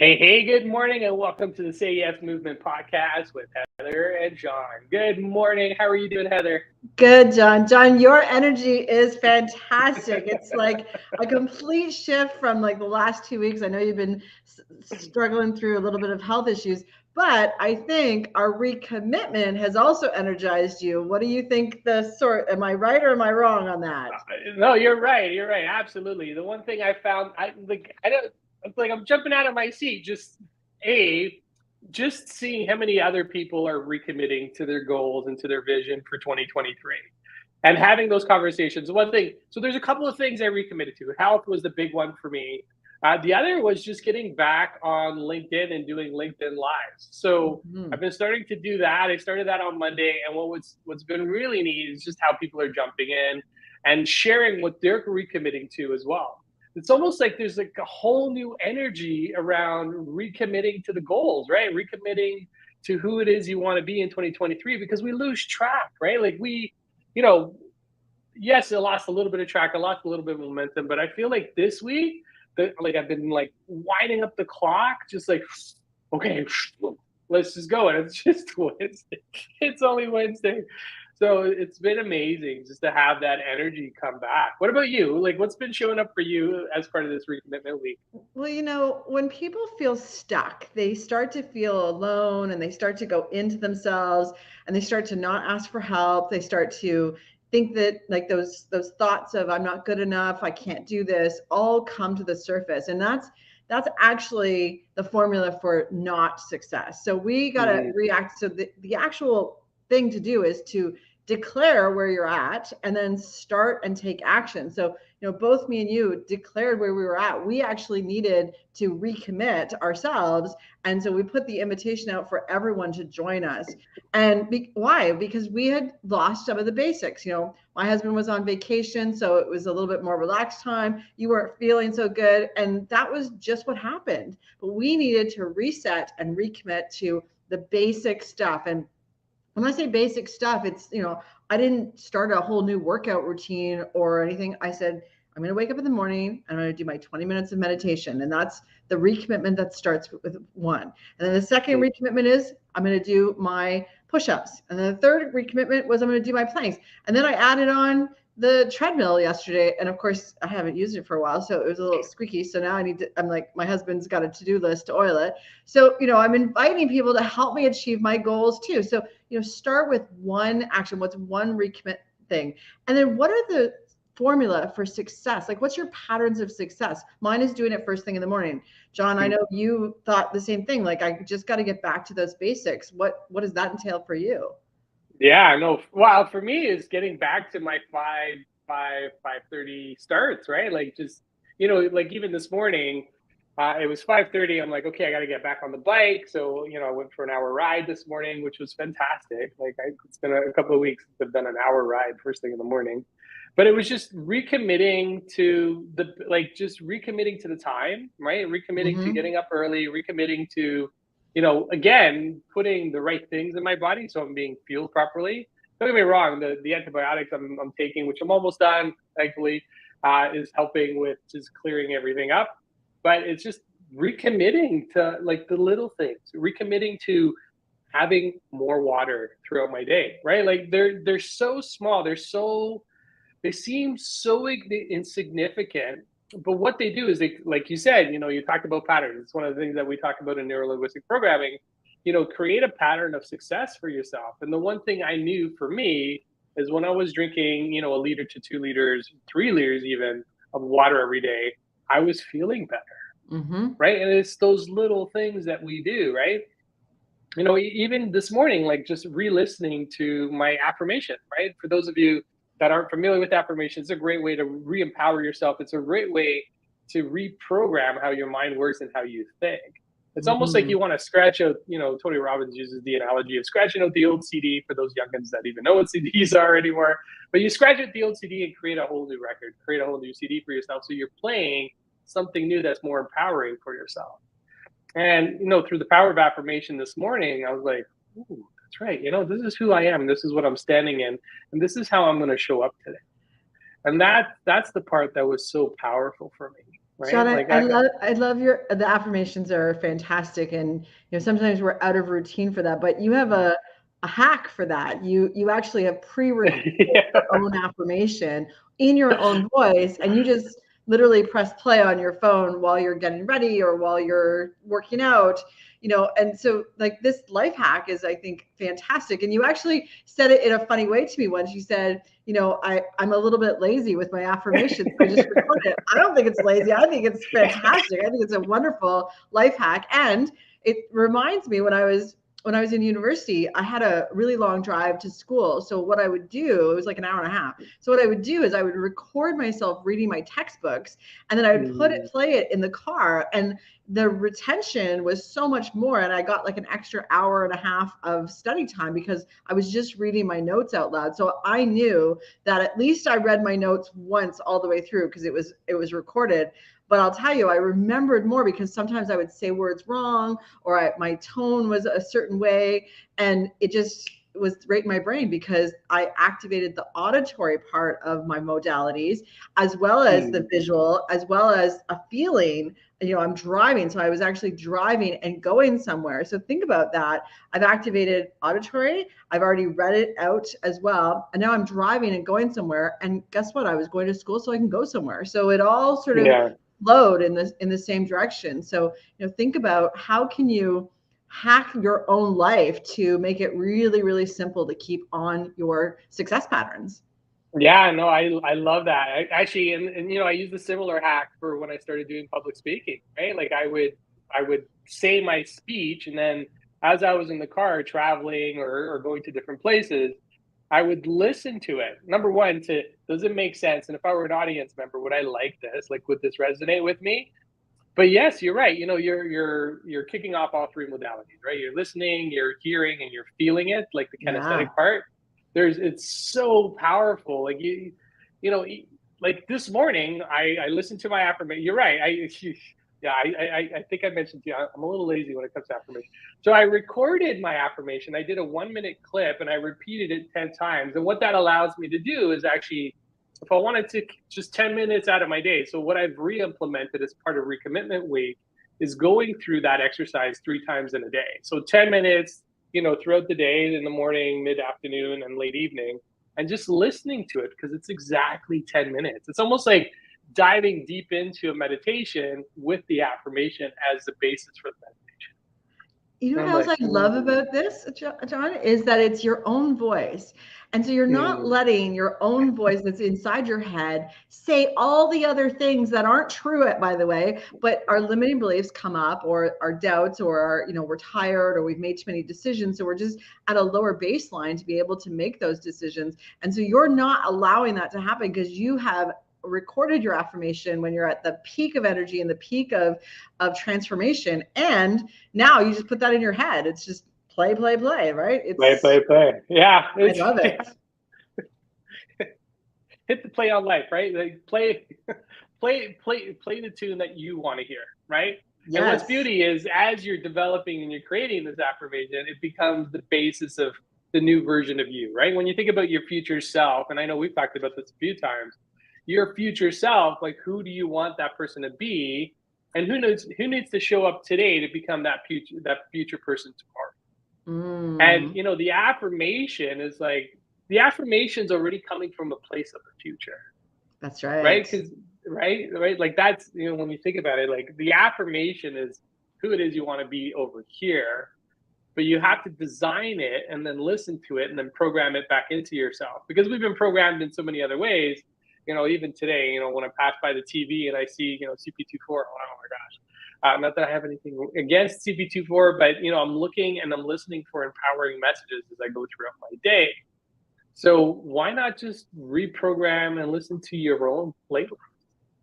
Hey, good morning, and welcome to the Say Yes Movement podcast with Heather and John. Good morning. How are you doing, Heather? Good, John. John, your energy is fantastic. It's like a complete shift from like the last 2 weeks. I know you've been struggling through a little bit of health issues, but I think our recommitment has also energized you. What do you think am I right or am I wrong on that? No, you're right. You're right. Absolutely. The one thing I found, I don't, it's like I'm jumping out of my seat. A, just seeing how many other people are recommitting to their goals and to their vision for 2023, and having those conversations. One thing, so there's a couple of things I recommitted to. Health was the big one for me. The other was just getting back on LinkedIn and doing LinkedIn lives. So Mhm. I've been starting to do that. I started that on Monday, and what's been really neat is just how people are jumping in and sharing what they're recommitting to as well. It's almost like there's like a whole new energy around recommitting to the goals, right? Recommitting to who it is you want to be in 2023, because we lose track, right? Like you know, yes, it lost a little bit of track, I lost a little bit of momentum, but I feel like this week, like I've been like winding up the clock, just like, okay, let's just go. And it's just Wednesday. It's only Wednesday. So it's been amazing just to have that energy come back. What about you? Like, what's been showing up for you as part of this recommitment week? Well, when people feel stuck, they start to feel alone and they start to go into themselves and they start to not ask for help. They start to think that like those thoughts of I'm not good enough, I can't do this, all come to the surface. And that's actually the formula for not success. So we got to Mm-hmm. react. So the actual thing to do is to declare where you're at and then start and take action. So both me and you declared where we were at. We actually needed to recommit ourselves. And so we put the invitation out for everyone to join us. And why? Because we had lost some of the basics. My husband was on vacation, so it was a little bit more relaxed time. You weren't feeling so good. And that was just what happened. But we needed to reset and recommit to the basic stuff. And when I say basic stuff, I didn't start a whole new workout routine or anything. I said, I'm going to wake up in the morning and I'm going to do my 20 minutes of meditation. And that's the recommitment that starts with one. And then the second recommitment is I'm going to do my push ups. And then the third recommitment was I'm going to do my planks. And then I added on the treadmill yesterday. And of course, I haven't used it for a while. So it was a little squeaky. So now I'm like, my husband's got a to do list to oil it. So, I'm inviting people to help me achieve my goals too. So, start with one action. What's one recommit thing? And then what are the formula for success? Like, what's your patterns of success? Mine is doing it first thing in the morning. John, I know you thought the same thing. Like, I just got to get back to those basics. What does that entail for you? Yeah, no. Well, for me, is getting back to my 5:30 starts, right? Like just like even this morning, it was 5:30. I'm like, okay, I got to get back on the bike. So I went for an hour ride this morning, which was fantastic. It's been a couple of weeks since I've done an hour ride first thing in the morning, but it was just recommitting to just recommitting to the time, right? Recommitting to Mm-hmm. getting up early, recommitting to again, putting the right things in my body so I'm being fueled properly. Don't get me wrong, the antibiotics I'm taking, which I'm almost done, thankfully, is helping with just clearing everything up. But it's just recommitting to like the little things, recommitting to having more water throughout my day, right? Like they're so small, they seem so insignificant, but what they do is they, like you said, you talked about patterns. It's one of the things that we talk about in neurolinguistic programming. Create a pattern of success for yourself. And the one thing I knew for me is when I was drinking, a liter to 2 liters, 3 liters even of water every day, I was feeling better, Mm-hmm. right? And it's those little things that we do, right? Even this morning, like just re-listening to my affirmation, right? For those of you that aren't familiar with affirmations, it's a great way to re-empower yourself. It's a great way to reprogram how your mind works and how you think. It's almost like Mm-hmm. you want to scratch out, Tony Robbins uses the analogy of scratching out the old CD for those youngins that even know what CDs are anymore. But you scratch out the old CD and create a whole new record, create a whole new CD for yourself. So you're playing something new that's more empowering for yourself. And through the power of affirmation this morning, I was like, "Ooh, that's right. This is who I am. This is what I'm standing in, and this is how I'm going to show up today." And that's the part that was so powerful for me. right? Sean, Like I love the affirmations are fantastic, and sometimes we're out of routine for that, but you have a hack for that. You actually have pre-recorded yeah. your own affirmation in your own voice, and you just literally press play on your phone while you're getting ready or while you're working out. And so like this life hack is, I think, fantastic. And you actually said it in a funny way to me once. You said, I'm a little bit lazy with my affirmations. I just record it. I don't think it's lazy. I think it's fantastic. I think it's a wonderful life hack. And it reminds me when I was in university, I had a really long drive to school. So what I would do, it was like an hour and a half. So what I would do is I would record myself reading my textbooks, and then I would play it in the car, and the retention was so much more. And I got like an extra hour and a half of study time because I was just reading my notes out loud. So I knew that at least I read my notes once all the way through because it was recorded. But I'll tell you, I remembered more because sometimes I would say words wrong, or my tone was a certain way, and it just was right in my brain because I activated the auditory part of my modalities, as well as the visual, as well as a feeling. I'm driving, so I was actually driving and going somewhere. So think about that. I've activated auditory, I've already read it out as well, and now I'm driving and going somewhere. And guess what? I was going to school so I can go somewhere. So it all sort of flowed in the same direction. So think about how can you hack your own life to make it really, really simple to keep on your success patterns. Yeah, no, I love that. Actually, and I used a similar hack for when I started doing public speaking, right? Like I would say my speech, and then as I was in the car traveling or going to different places, I would listen to it. Number one, to does it make sense? And if I were an audience member, would I like this? Like, would this resonate with me? But yes, you're right. You're kicking off all three modalities, right? You're listening, you're hearing, and you're feeling it, like the Yeah. kinesthetic part. It's so powerful. Like you know, like this morning, I listened to my affirmation. You're right. Yeah, I think I mentioned to you, I'm a little lazy when it comes to affirmation. So I recorded my affirmation. I did a 1 minute clip and I repeated it 10 times. And what that allows me to do is actually, if I wanted to just 10 minutes out of my day. So what I've re-implemented as part of recommitment week is going through that exercise 3 times in a day. So 10 minutes, throughout the day, in the morning, mid-afternoon, and late evening, and just listening to it because it's exactly 10 minutes. It's almost like diving deep into a meditation with the affirmation as the basis for the meditation. You know And what I'm else like, I love about this, John, is that it's your own voice. And so you're not letting your own voice that's inside your head say all the other things that aren't true, by the way, but our limiting beliefs come up, or our doubts, or we're tired, or we've made too many decisions. So we're just at a lower baseline to be able to make those decisions. And so you're not allowing that to happen because you have recorded your affirmation when you're at the peak of energy and the peak of transformation, and now you just put that in your head. It's just play, right? play. Yeah, I love it. Hit the play on life, right? Like play the tune that you want to hear, right? Yes. And what's beauty is as you're developing and you're creating this affirmation, it becomes the basis of the new version of you, right? When you think about your future self, and I know we've talked about this a few times, your future self, like who do you want that person to be? And who needs to show up today to become that future person tomorrow? And the affirmation is like the affirmation's already coming from a place of the future. That's right. Right? Because right, like that's when you think about it, like the affirmation is who it is you want to be over here, but you have to design it and then listen to it and then program it back into yourself because we've been programmed in so many other ways. Even today, when I pass by the TV and I see, CP24, oh my gosh. Not that I have anything against CP24, but I'm looking and I'm listening for empowering messages as I go throughout my day. So why not just reprogram and listen to your own playlist?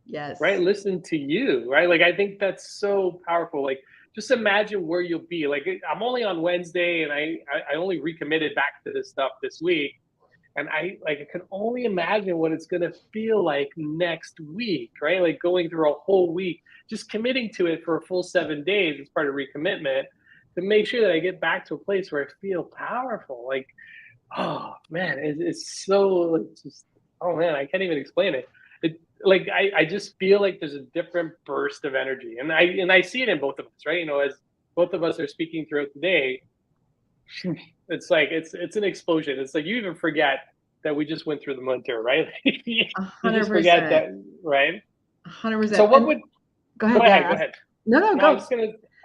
Yes. Right? Listen to you, right? Like I think that's so powerful. Like just imagine where you'll be. Like I'm only on Wednesday and I only recommitted back to this stuff this week. And I can only imagine what it's gonna feel like next week, right? Like going through a whole week, just committing to it for a full 7 days as part of recommitment to make sure that I get back to a place where I feel powerful. Like, oh man, it's so just, oh man, I can't even explain it. like I just feel like there's a different burst of energy, and I see it in both of us, right? You know, as both of us are speaking throughout the day, it's like it's an explosion. It's like you even forget that we just went through the winter, right? A You hundred just forget percent, that, right? a hundred So percent. what And would go go ahead, ahead, yeah. go ahead. No, no, No, I go.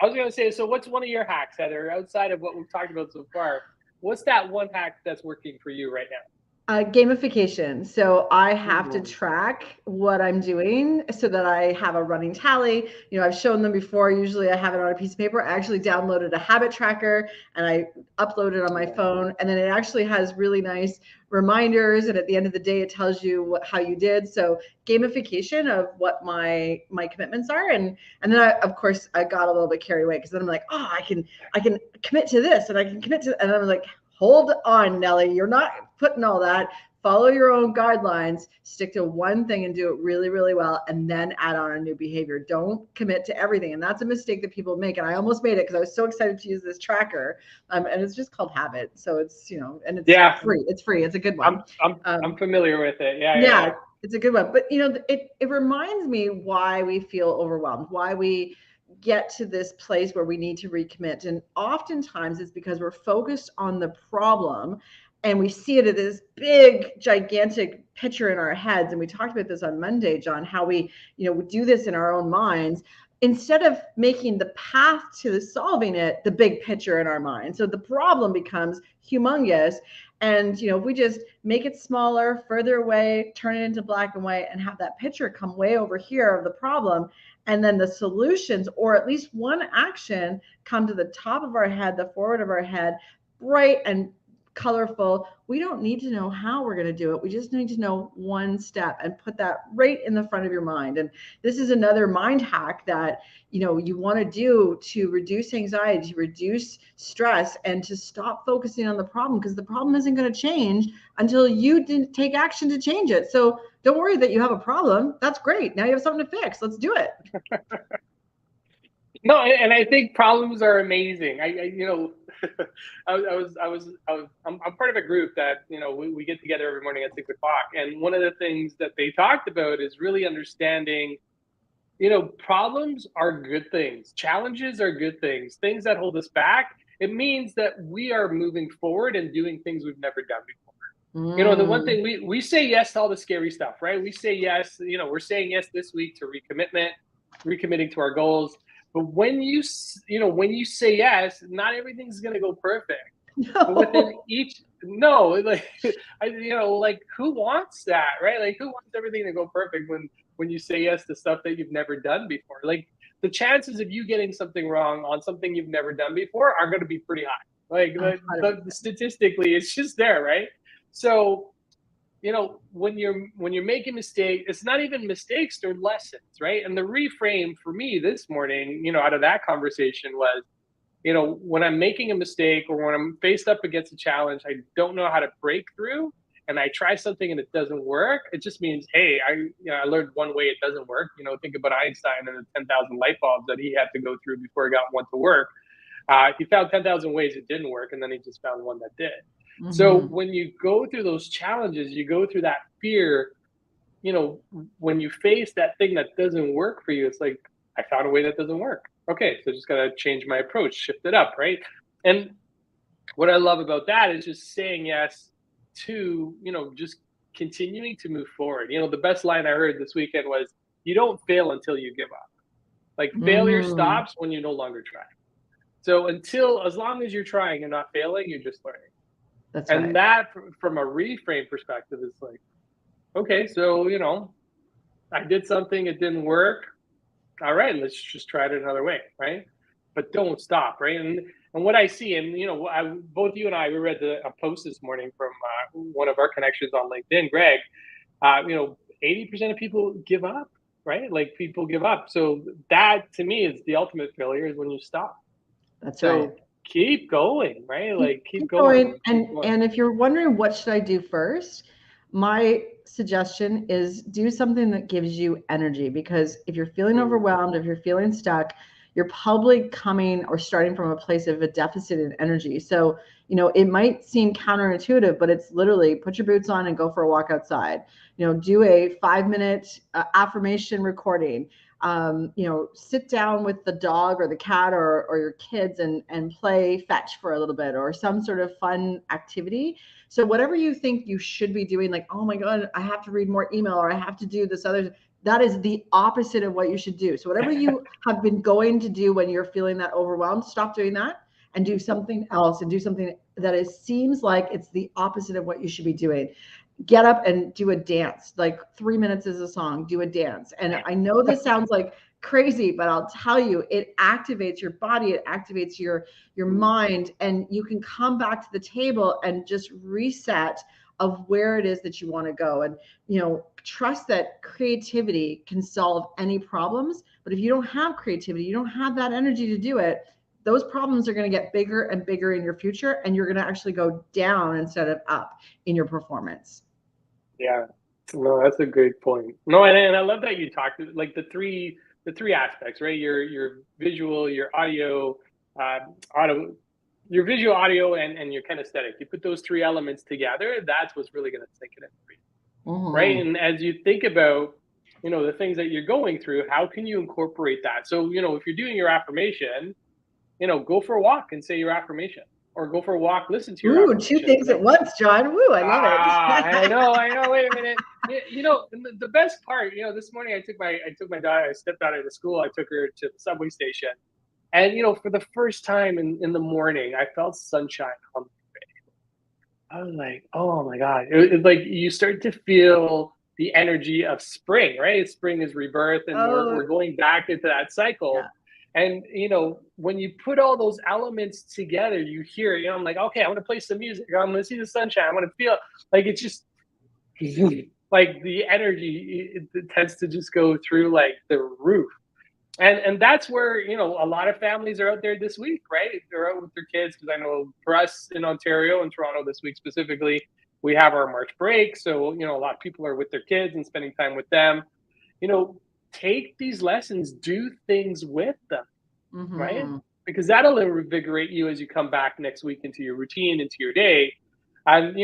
was gonna say, so what's one of your hacks, Heather, outside of what we've talked about so far? What's that one hack that's working for you right Gamification. So I now? have to track what I'm doing so that I have a running tally. You know, I've shown them before. Usually I have it on a piece of paper. I actually downloaded a habit tracker and I upload it on my phone. And then it actually has really nice reminders. And at the end of the day, it tells you how you did. So gamification of what my commitments are. And then of course I got a little bit carried away because then I'm like, oh, I can commit to this and I can commit to, and I'm like, hold on, Nelly, you're not putting all that. Follow your own guidelines, stick to one thing and do it really, really well, and then add on a new behavior. Don't commit to everything. And that's a mistake that people make. And I almost made it because I was so excited to use this tracker. And it's just called Habit. So it's, you know, and it's Yeah, free. It's free. It's a good one. I'm familiar with it. Yeah, yeah, Yeah, yeah. it's a good one. But, you know, it reminds me why we feel overwhelmed, why we get to this place where we need to recommit. And oftentimes it's because we're focused on the problem and we see it as this big, gigantic picture in our heads. And we talked about this on Monday, John, how we, you know, we do this in our own minds instead of making the path to solving it the big picture in our mind. So the problem becomes humongous. And, you know, if we just make it smaller, further away, turn it into black and white, and have that picture come way over here of the problem, and then the solutions, or at least one action, come to the top of our head, the forward of our head, bright and colorful. We don't need to know how we're going to do it. We just need to know one step and put that right in the front of your mind. And this is another mind hack that, you know, you want to do to reduce anxiety, to reduce stress, and to stop focusing on the problem, because the problem isn't going to change until you didn't take action to change it. So don't worry that you have a problem. That's great. Now you have something to fix. Let's do it. No, and I think problems are amazing. You know, I'm part of a group that, you know, we get together every morning at 6 o'clock, and one of the things that they talked about is really understanding, you know, problems are good things, challenges are good things that hold us back. It means that we are moving forward and doing things we've never done before. You know, the one thing we say yes to all the scary stuff, right? We say yes, you know, we're saying yes this week to recommitting to our goals. But when you know, when you say yes, not everything's going to go perfect. But within No. each, no, like, you know, like who wants that, right? Like who wants everything to go perfect when you say yes to stuff that you've never done before? Like the chances of you getting something wrong on something you've never done before are going to be pretty high. Like statistically, it's just there, right? So, you know, when you're making mistakes, it's not even mistakes, they're lessons, right? And the reframe for me this morning, you know, out of that conversation was, you know, when I'm making a mistake or when I'm faced up against a challenge I don't know how to break through, and I try something and it doesn't work, it just means, hey, I learned one way it doesn't work. You know, think about Einstein and the 10,000 light bulbs that he had to go through before he got one to work. He found 10,000 ways it didn't work, and then he just found one that did. So when you go through those challenges, you go through that fear, you know, when you face that thing that doesn't work for you, it's like, I found a way that doesn't work. Okay, so just gotta change my approach, shift it up, right? And what I love about that is just saying yes to, you know, just continuing to move forward. You know, the best line I heard this weekend was, you don't fail until you give up. Like failure Mm, stops when you no longer try. So as long as you're trying and not failing, you're just learning. that's And right. that, from a reframe perspective, is like, okay, so, you know, I did something, it didn't work. All right, let's just try it another way, right? But don't stop, right? And what I see, and you know, both you and I, we read a post this morning from one of our connections on LinkedIn, Greg. You know, 80% of people give up, right? Like people give up. So that to me is the ultimate failure, is when you stop. That's right. So keep going, right? Keep, Like keep keep going. going, keep going. And if you're wondering what should I do first, my suggestion is do something that gives you energy, because if you're feeling Mm, overwhelmed, if you're feeling stuck, you're probably coming or starting from a place of a deficit in energy. So, it might seem counterintuitive, but it's literally put your boots on and go for a walk outside. Do a 5-minute affirmation recording. Sit down with the dog or the cat or your kids and play fetch for a little bit, or some sort of fun activity. So whatever you think you should be doing, like, oh my God, I have to read more email, or I have to do this other, that is the opposite of what you should do. So whatever you have been going to do when you're feeling that overwhelmed, stop doing that and do something else, and do something that seems like it's the opposite of what you should be doing. Get up and do a dance. Like 3 minutes is a song, do a dance. And I know this sounds like crazy, but I'll tell you, it activates your body, it activates your mind, and you can come back to the table and just reset of where it is that you want to go. And trust that creativity can solve any problems. But if you don't have creativity, you don't have that energy to do it, those problems are going to get bigger and bigger in your future, and you're going to actually go down instead of up in your performance. Yeah, no, that's a great point. No, and I love that you talked like the three aspects, right? Your visual, your audio, audio, your visual, audio, and your kinesthetic. You put those three elements together, that's what's really going to sink it in for you, right? And as you think about, the things that you're going through, how can you incorporate that? So, if you're doing your affirmation, go for a walk and say your affirmation, or go for a walk, listen to your Ooh, affirmation. 2 things at once, John. Woo, I love it. I know. Wait a minute. The best part, this morning I took my daughter. I stepped out of the school. I took her to the subway station, and for the first time in the morning, I felt sunshine on my face. I was like, oh my God! It's like you start to feel the energy of spring, right? Spring is rebirth, and we're going back into that cycle. Yeah. And when you put all those elements together, you hear, I'm like, okay, I'm gonna play some music. I'm gonna see the sunshine. I'm gonna feel like it's just like the energy it tends to just go through like the roof. And that's where a lot of families are out there this week, right? They're out with their kids, because I know for us in Ontario and Toronto this week specifically, we have our March break. So a lot of people are with their kids and spending time with them. Take these lessons, do things with them, right? Because that'll invigorate you as you come back next week into your routine, into your day. And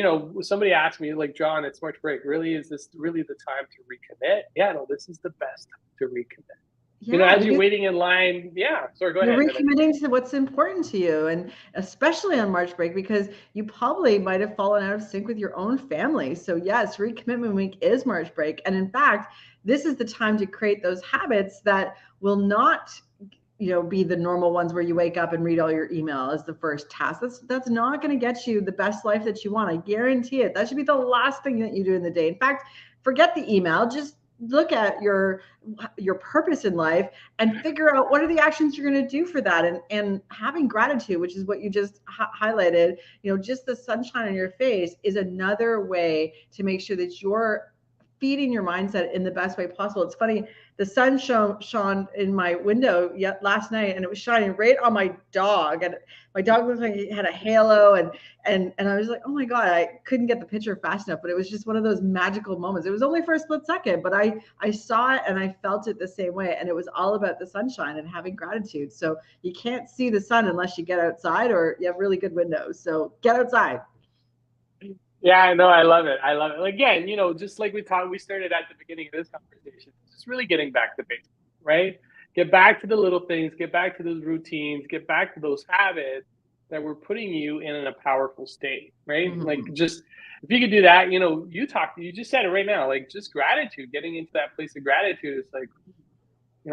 somebody asked me, like, John, it's March break. Really, is this really the time to recommit? Yeah, no, this is the best time to recommit. Yeah, as you're waiting in line. Yeah, sorry, go ahead. You're recommitting to what's important to you, and especially on March break, because you probably might have fallen out of sync with your own family. So yes, recommitment week is March break. And in fact, this is the time to create those habits that will not be the normal ones where you wake up and read all your email as the first task. That's not going to get you the best life that you want. I guarantee it. That should be the last thing that you do in the day. In fact, forget the email. Just look at your purpose in life and figure out what are the actions you're going to do for that. And having gratitude, which is what you just highlighted, just the sunshine on your face is another way to make sure that you're feeding your mindset in the best way possible. It's funny, the sun shone in my window last night, and it was shining right on my dog, and my dog looked like he had a halo, and I was like, oh my God, I couldn't get the picture fast enough, but it was just one of those magical moments. It was only for a split second, but I saw it and I felt it the same way, and it was all about the sunshine and having gratitude. So you can't see the sun unless you get outside or you have really good windows. So get outside. Yeah, I know. I love it. Again, just like we started at the beginning of this conversation, just really getting back to basics, right? Get back to the little things, get back to those routines, get back to those habits that were putting you in a powerful state, right? Like, just, if you could do that, you just said it right now, like, just gratitude, getting into that place of gratitude. It's like,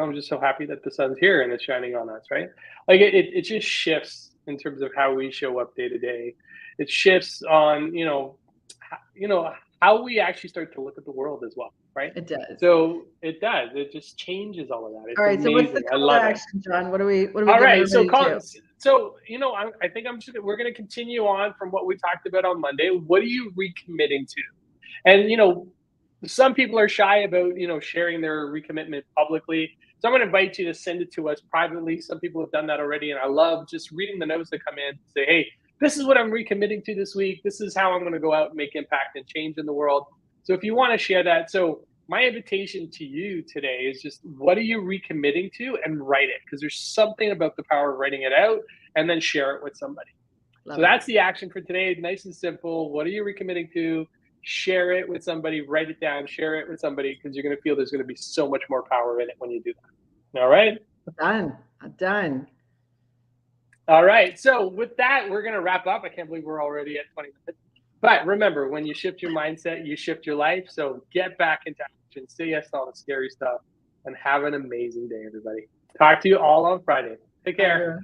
I'm just so happy that the sun's here and it's shining on us, right? Like, it just shifts in terms of how we show up day to day. It shifts on, how we actually start to look at the world as well, right? It does. So it does. It just changes all of that. It's all right. amazing. So what's the call to action, John? What are we? All right. So I think we're going to continue on from what we talked about on Monday. What are you recommitting to? And some people are shy about sharing their recommitment publicly. So I'm going to invite you to send it to us privately. Some people have done that already, and I love just reading the notes that come in. Say, hey, this is what I'm recommitting to this week. This is how I'm going to go out and make impact and change in the world. So if you want to share that, so my invitation to you today is just, what are you recommitting to, and write it, because there's something about the power of writing it out and then share it with somebody. So that's the action for today. Nice and simple. What are you recommitting to? Share it with somebody, write it down, share it with somebody, because you're going to feel there's going to be so much more power in it when you do that. All right. Done. All right. So with that, we're going to wrap up. I can't believe we're already at 20 minutes. But remember, when you shift your mindset, you shift your life. So get back into action. Say yes to all the scary stuff, and have an amazing day, everybody. Talk to you all on Friday. Take care.